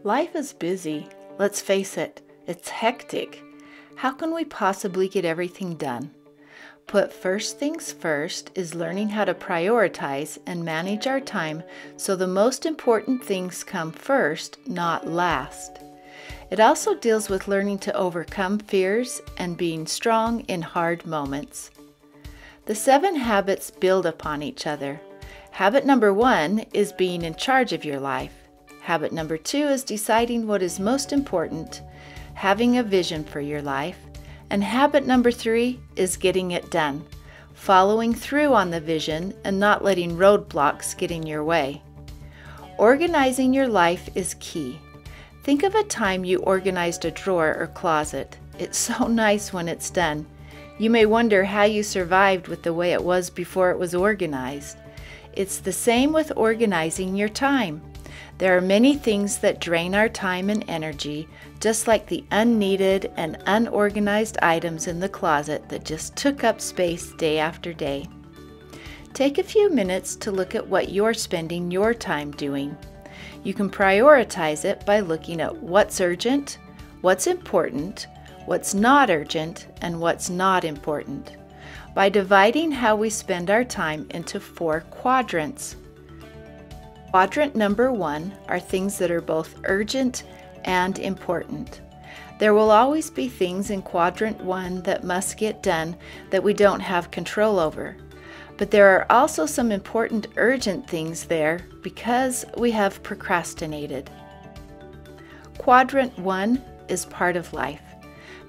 Life is busy. Let's face it, it's hectic. How can we possibly get everything done? Put first things first is learning how to prioritize and manage our time so the most important things come first, not last. It also deals with learning to overcome fears and being strong in hard moments. The 7 habits build upon each other. Habit number 1 is being in charge of your life. Habit number 2 is deciding what is most important, having a vision for your life. And habit number 3 is getting it done, following through on the vision and not letting roadblocks get in your way. Organizing your life is key. Think of a time you organized a drawer or closet. It's so nice when it's done. You may wonder how you survived with the way it was before it was organized. It's the same with organizing your time. There are many things that drain our time and energy, just like the unneeded and unorganized items in the closet that just took up space day after day. Take a few minutes to look at what you're spending your time doing. You can prioritize it by looking at what's urgent, what's important, what's not urgent, and what's not important, by dividing how we spend our time into 4 quadrants. Quadrant number 1 are things that are both urgent and important. There will always be things in quadrant 1 that must get done that we don't have control over. But there are also some important urgent things there because we have procrastinated. Quadrant 1 is part of life,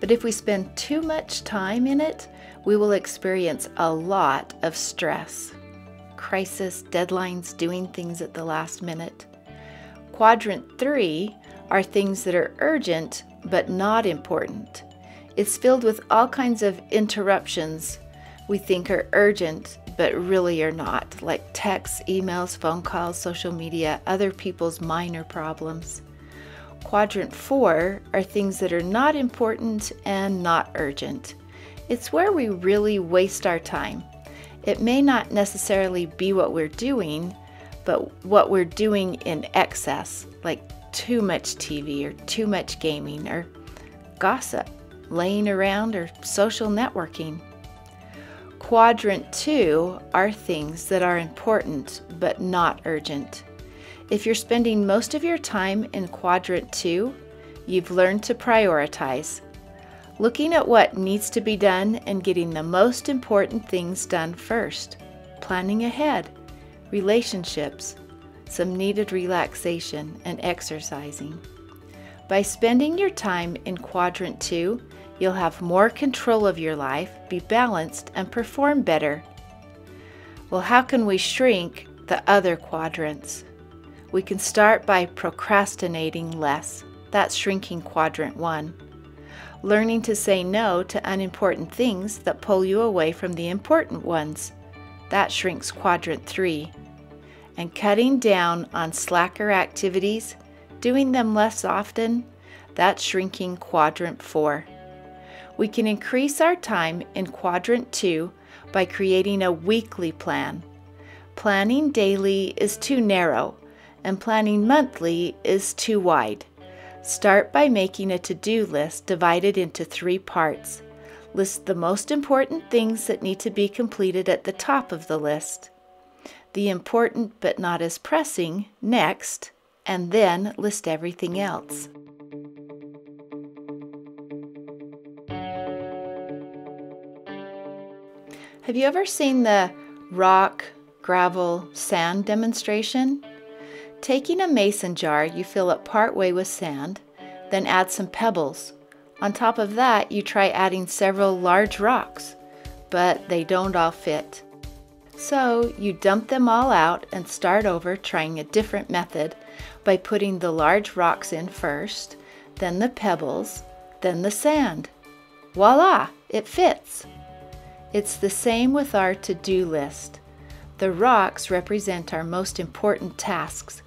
but if we spend too much time in it, we will experience a lot of stress. Crisis, deadlines, doing things at the last minute. Quadrant 3 are things that are urgent but not important. It's filled with all kinds of interruptions we think are urgent but really are not, like texts, emails, phone calls, social media, other people's minor problems. Quadrant 4 are things that are not important and not urgent. It's where we really waste our time. It may not necessarily be what we're doing, but what we're doing in excess, like too much TV or too much gaming or gossip, laying around or social networking. Quadrant 2 are things that are important but not urgent. If you're spending most of your time in quadrant 2, you've learned to prioritize. Looking at what needs to be done and getting the most important things done first. Planning ahead, relationships, some needed relaxation, and exercising. By spending your time in quadrant 2, you'll have more control of your life, be balanced, and perform better. Well, how can we shrink the other quadrants? We can start by procrastinating less. That's shrinking quadrant 1. Learning to say no to unimportant things that pull you away from the important ones. That shrinks quadrant 3. And cutting down on slacker activities, doing them less often, that's shrinking quadrant 4. We can increase our time in quadrant 2 by creating a weekly plan. Planning daily is too narrow, and planning monthly is too wide. Start by making a to-do list divided into 3 parts. List the most important things that need to be completed at the top of the list. The important but not as pressing next, and then list everything else. Have you ever seen the rock, gravel, sand demonstration? Taking a mason jar, you fill it partway with sand, then add some pebbles. On top of that, you try adding several large rocks, but they don't all fit. So you dump them all out and start over trying a different method by putting the large rocks in first, then the pebbles, then the sand. Voila! It fits! It's the same with our to-do list. The rocks represent our most important tasks.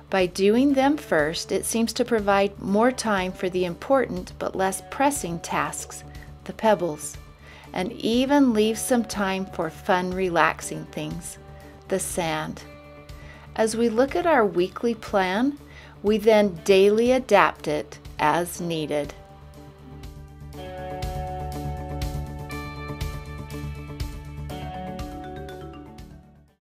By doing them first, it seems to provide more time for the important but less pressing tasks, the pebbles, and even leaves some time for fun, relaxing things, the sand. As we look at our weekly plan, We then daily adapt it as needed.